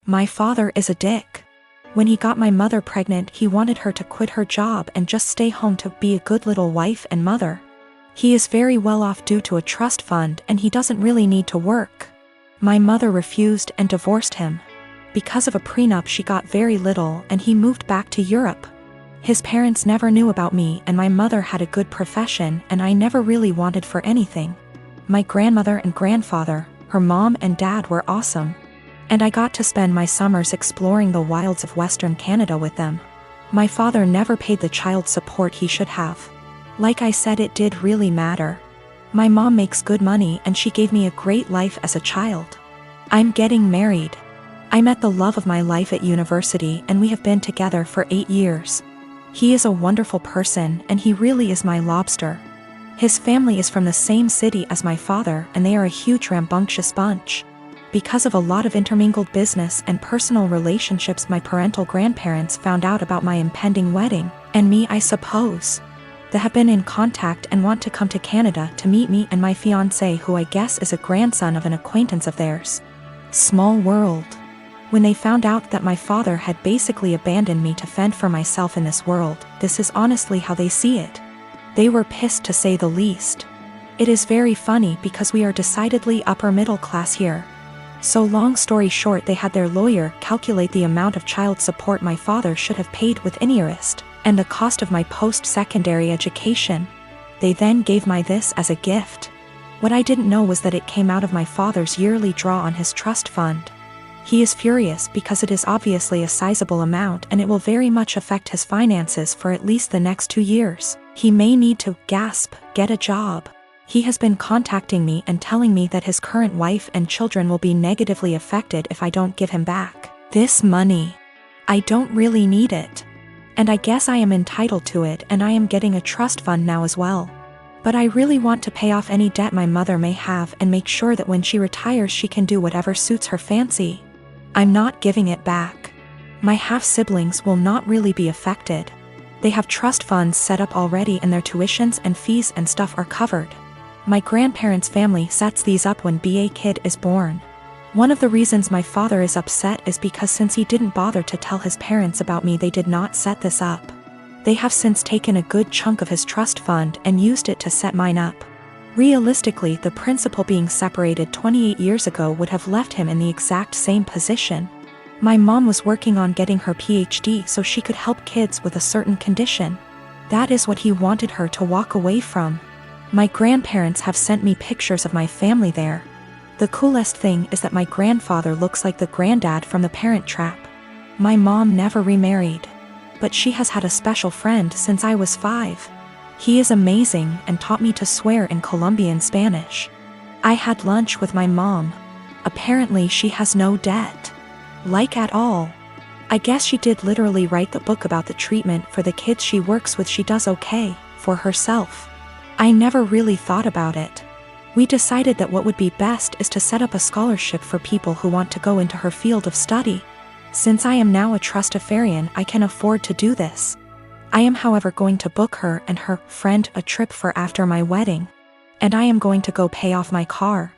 My father is a dick. When he got my mother pregnant, he wanted her to quit her job and just stay home to be a good little wife and mother. He is very well off due to a trust fund and he doesn't really need to work. My mother refused and divorced him. Because of a prenup she got very little and he moved back to Europe. His parents never knew about me and my mother had a good profession and I never really wanted for anything. My grandmother and grandfather, her mom and dad were awesome. And I got to spend my summers exploring the wilds of Western Canada with them. My father never paid the child support he should have. Like I said, it did really matter. My mom makes good money and she gave me a great life as a child. I'm getting married. I met the love of my life at university and we have been together for 8 years. He is a wonderful person and he really is my lobster. His family is from the same city as my father and they are a huge rambunctious bunch. Because of a lot of intermingled business and personal relationships, my parental grandparents found out about my impending wedding, and me I suppose. They have been in contact and want to come to Canada to meet me and my fiancé, who I guess is a grandson of an acquaintance of theirs. Small world. When they found out that my father had basically abandoned me to fend for myself in this world, this is honestly how they see it. They were pissed to say the least. It is very funny because we are decidedly upper middle class here. So long story short, they had their lawyer calculate the amount of child support my father should have paid with interest, and the cost of my post-secondary education. They then gave my this as a gift. What I didn't know was that it came out of my father's yearly draw on his trust fund. He is furious because it is obviously a sizable amount and it will very much affect his finances for at least the next 2 years. He may need to, get a job. He has been contacting me and telling me that his current wife and children will be negatively affected if I don't give him back this money. I don't really need it. And I guess I am entitled to it, and I am getting a trust fund now as well. But I really want to pay off any debt my mother may have and make sure that when she retires she can do whatever suits her fancy. I'm not giving it back. My half-siblings will not really be affected. They have trust funds set up already and their tuitions and fees and stuff are covered. My grandparents' family sets these up when a kid is born. One of the reasons my father is upset is because since he didn't bother to tell his parents about me, they did not set this up. They have since taken a good chunk of his trust fund and used it to set mine up. Realistically, the principal being separated 28 years ago would have left him in the exact same position. My mom was working on getting her PhD so she could help kids with a certain condition. That is what he wanted her to walk away from. My grandparents have sent me pictures of my family there. The coolest thing is that my grandfather looks like the granddad from The Parent Trap. My mom never remarried, but she has had a special friend since I was 5. He is amazing and taught me to swear in Colombian Spanish. I had lunch with my mom. Apparently she has no debt. Like at all. I guess she did literally write the book about the treatment for the kids she works with. She does okay for herself. I never really thought about it. We decided that what would be best is to set up a scholarship for people who want to go into her field of study. Since I am now a trustafarian, I can afford to do this. I am however going to book her and her friend a trip for after my wedding. And I am going to go pay off my car.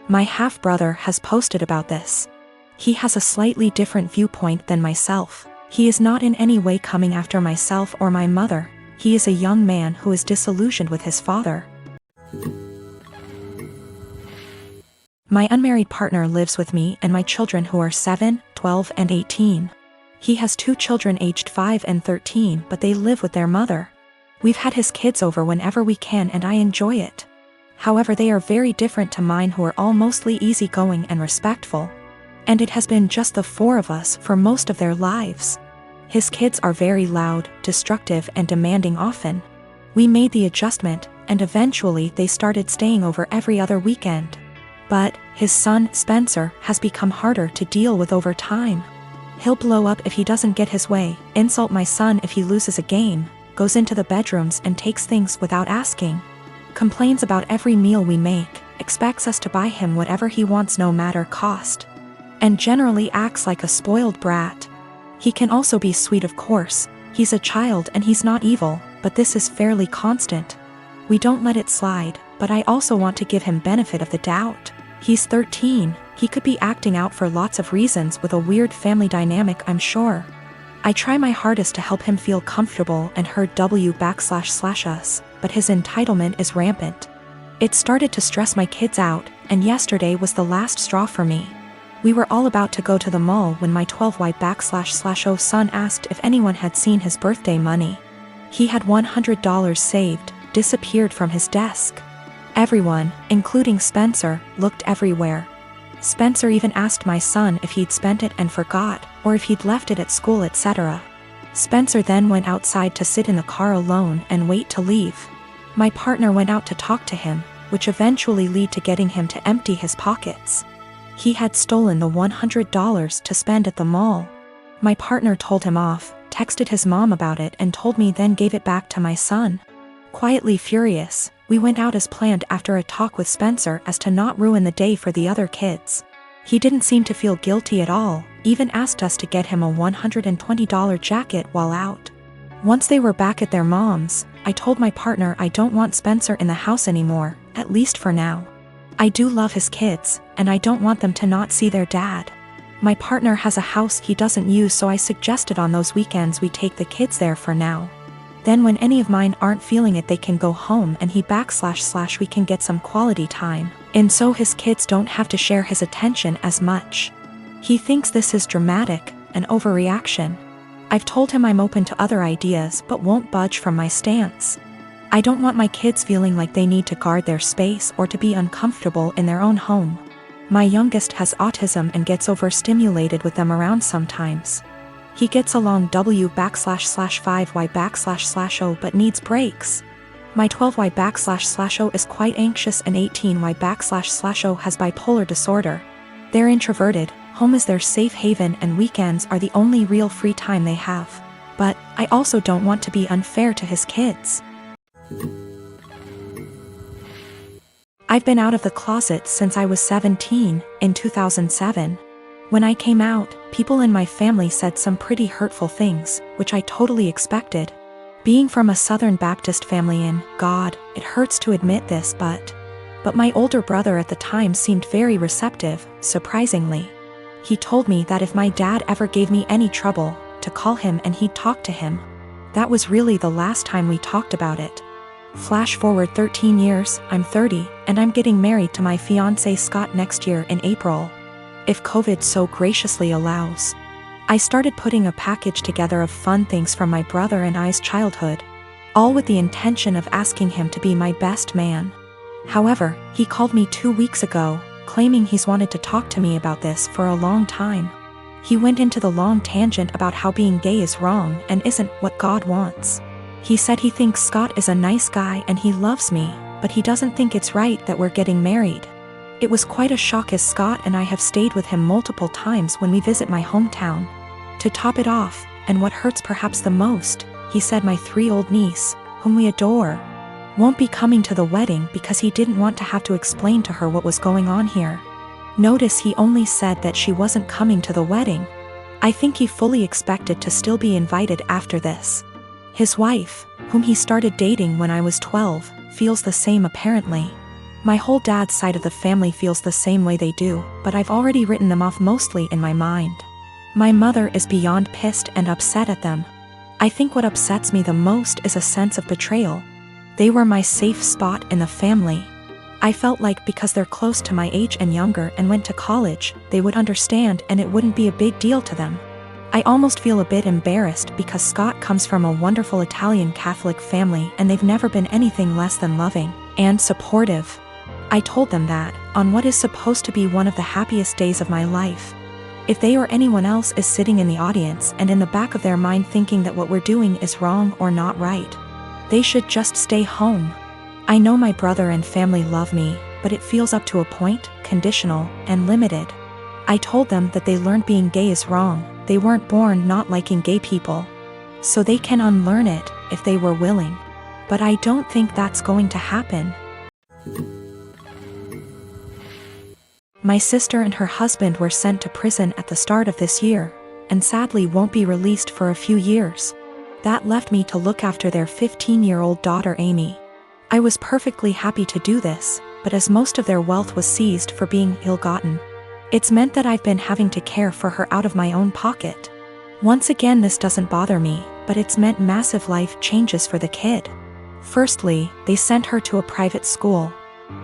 My half-brother has posted about this. He has a slightly different viewpoint than myself. He is not in any way coming after myself or my mother. He is a young man who is disillusioned with his father. My unmarried partner lives with me and my children who are 7, 12, and 18. He has 2 children aged 5 and 13, but they live with their mother. We've had his kids over whenever we can and I enjoy it. However, they are very different to mine, who are all mostly easygoing and respectful. And it has been just the 4 of us for most of their lives. His kids are very loud, destructive, and demanding often. We made the adjustment, and eventually they started staying over every other weekend. But his son, Spencer, has become harder to deal with over time. He'll blow up if he doesn't get his way, insult my son if he loses a game, goes into the bedrooms and takes things without asking, complains about every meal we make, expects us to buy him whatever he wants no matter cost, and generally acts like a spoiled brat. He can also be sweet, of course. He's a child and he's not evil, but this is fairly constant. We don't let it slide, but I also want to give him benefit of the doubt. He's 13, He could be acting out for lots of reasons with a weird family dynamic, I'm sure. I try my hardest to help him feel comfortable and heard w//us, but his entitlement is rampant. It started to stress my kids out, and yesterday was the last straw for me. We were all about to go to the mall when my 12y//o son asked if anyone had seen his birthday money. He had $100 saved, disappeared from his desk. Everyone, including Spencer, looked everywhere. Spencer even asked my son if he'd spent it and forgot, or if he'd left it at school, etc. Spencer then went outside to sit in the car alone and wait to leave. My partner went out to talk to him, which eventually led to getting him to empty his pockets. He had stolen the $100 to spend at the mall. My partner told him off, texted his mom about it and told me, then gave it back to my son. Quietly furious, we went out as planned after a talk with Spencer as to not ruin the day for the other kids. He didn't seem to feel guilty at all, even asked us to get him a $120 jacket while out. Once they were back at their mom's, I told my partner I don't want Spencer in the house anymore, at least for now. I do love his kids, and I don't want them to not see their dad. My partner has a house he doesn't use, so I suggested on those weekends we take the kids there for now. Then when any of mine aren't feeling it, they can go home and we can get some quality time, and so his kids don't have to share his attention as much. He thinks this is dramatic, an overreaction. I've told him I'm open to other ideas but won't budge from my stance. I don't want my kids feeling like they need to guard their space or to be uncomfortable in their own home. My youngest has autism and gets overstimulated with them around sometimes. He gets along w//5y//o but needs breaks. My 12y//o is quite anxious and 18y//o has bipolar disorder. They're introverted, home is their safe haven and weekends are the only real free time they have. But I also don't want to be unfair to his kids. I've been out of the closet since I was 17, in 2007. When I came out, people in my family said some pretty hurtful things, which I totally expected. Being from a Southern Baptist family it hurts to admit this, but my older brother at the time seemed very receptive, surprisingly. He told me that if my dad ever gave me any trouble, to call him and he'd talk to him. That was really the last time we talked about it. Flash forward 13 years, I'm 30, and I'm getting married to my fiancé Scott next year in April. If COVID so graciously allows. I started putting a package together of fun things from my brother and I's childhood, all with the intention of asking him to be my best man. However, he called me 2 weeks ago, claiming he's wanted to talk to me about this for a long time. He went into the long tangent about how being gay is wrong and isn't what God wants. He said he thinks Scott is a nice guy and he loves me, but he doesn't think it's right that we're getting married. It was quite a shock, as Scott and I have stayed with him multiple times when we visit my hometown. To top it off, and what hurts perhaps the most, he said my 3-year-old niece, whom we adore, won't be coming to the wedding because he didn't want to have to explain to her what was going on here. Notice he only said that she wasn't coming to the wedding. I think he fully expected to still be invited after this. His wife, whom he started dating when I was 12, feels the same apparently. My whole dad's side of the family feels the same way they do, but I've already written them off mostly in my mind. My mother is beyond pissed and upset at them. I think what upsets me the most is a sense of betrayal. They were my safe spot in the family. I felt like because they're close to my age and younger and went to college, they would understand and it wouldn't be a big deal to them. I almost feel a bit embarrassed because Scott comes from a wonderful Italian Catholic family and they've never been anything less than loving and supportive. I told them that, on what is supposed to be one of the happiest days of my life. If they or anyone else is sitting in the audience and in the back of their mind thinking that what we're doing is wrong or not right, they should just stay home. I know my brother and family love me, but it feels up to a point, conditional, and limited. I told them that they learned being gay is wrong, they weren't born not liking gay people. So they can unlearn it, if they were willing. But I don't think that's going to happen. My sister and her husband were sent to prison at the start of this year, and sadly won't be released for a few years. That left me to look after their 15-year-old daughter Amy. I was perfectly happy to do this, but as most of their wealth was seized for being ill-gotten, It's meant that I've been having to care for her out of my own pocket. Once again, this doesn't bother me, but it's meant massive life changes for the kid. Firstly, they sent her to a private school.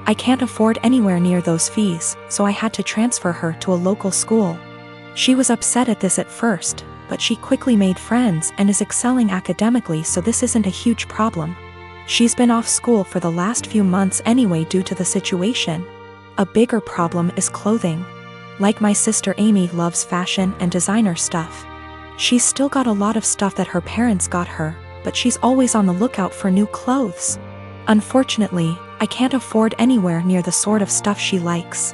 I can't afford anywhere near those fees, so I had to transfer her to a local school. She was upset at this at first, but she quickly made friends and is excelling academically, so this isn't a huge problem. She's been off school for the last few months anyway due to the situation. A bigger problem is clothing. Like my sister Amy loves fashion and designer stuff. She's still got a lot of stuff that her parents got her, but she's always on the lookout for new clothes. Unfortunately, I can't afford anywhere near the sort of stuff she likes.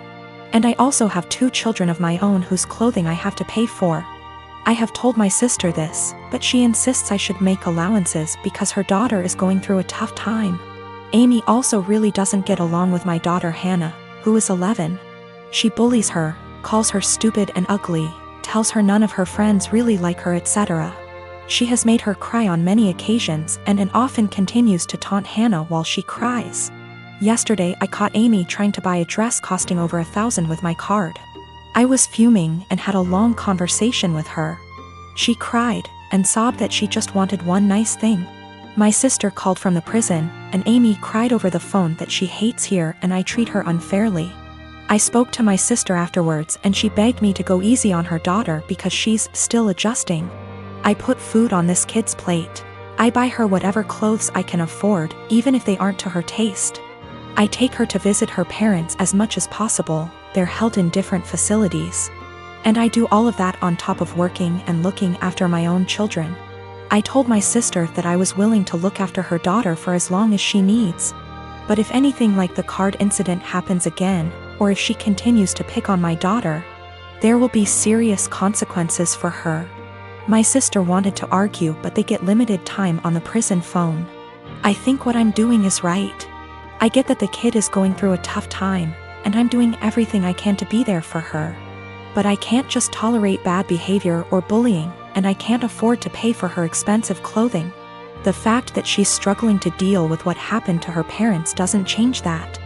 And I also have 2 children of my own whose clothing I have to pay for. I have told my sister this, but she insists I should make allowances because her daughter is going through a tough time. Amy also really doesn't get along with my daughter Hannah, who is 11. She bullies her, calls her stupid and ugly, tells her none of her friends really like her, etc. She has made her cry on many occasions and often continues to taunt Hannah while she cries. Yesterday I caught Amy trying to buy a dress costing over $1,000 with my card. I was fuming and had a long conversation with her. She cried and sobbed that she just wanted one nice thing. My sister called from the prison, and Amy cried over the phone that she hates here and I treat her unfairly. I spoke to my sister afterwards and she begged me to go easy on her daughter because she's still adjusting. I put food on this kid's plate. I buy her whatever clothes I can afford, even if they aren't to her taste. I take her to visit her parents as much as possible. They're held in different facilities. And I do all of that on top of working and looking after my own children. I told my sister that I was willing to look after her daughter for as long as she needs. But if anything like the card incident happens again, or if she continues to pick on my daughter, there will be serious consequences for her. My sister wanted to argue, but they get limited time on the prison phone. I think what I'm doing is right. I get that the kid is going through a tough time, and I'm doing everything I can to be there for her. But I can't just tolerate bad behavior or bullying, and I can't afford to pay for her expensive clothing. The fact that she's struggling to deal with what happened to her parents doesn't change that.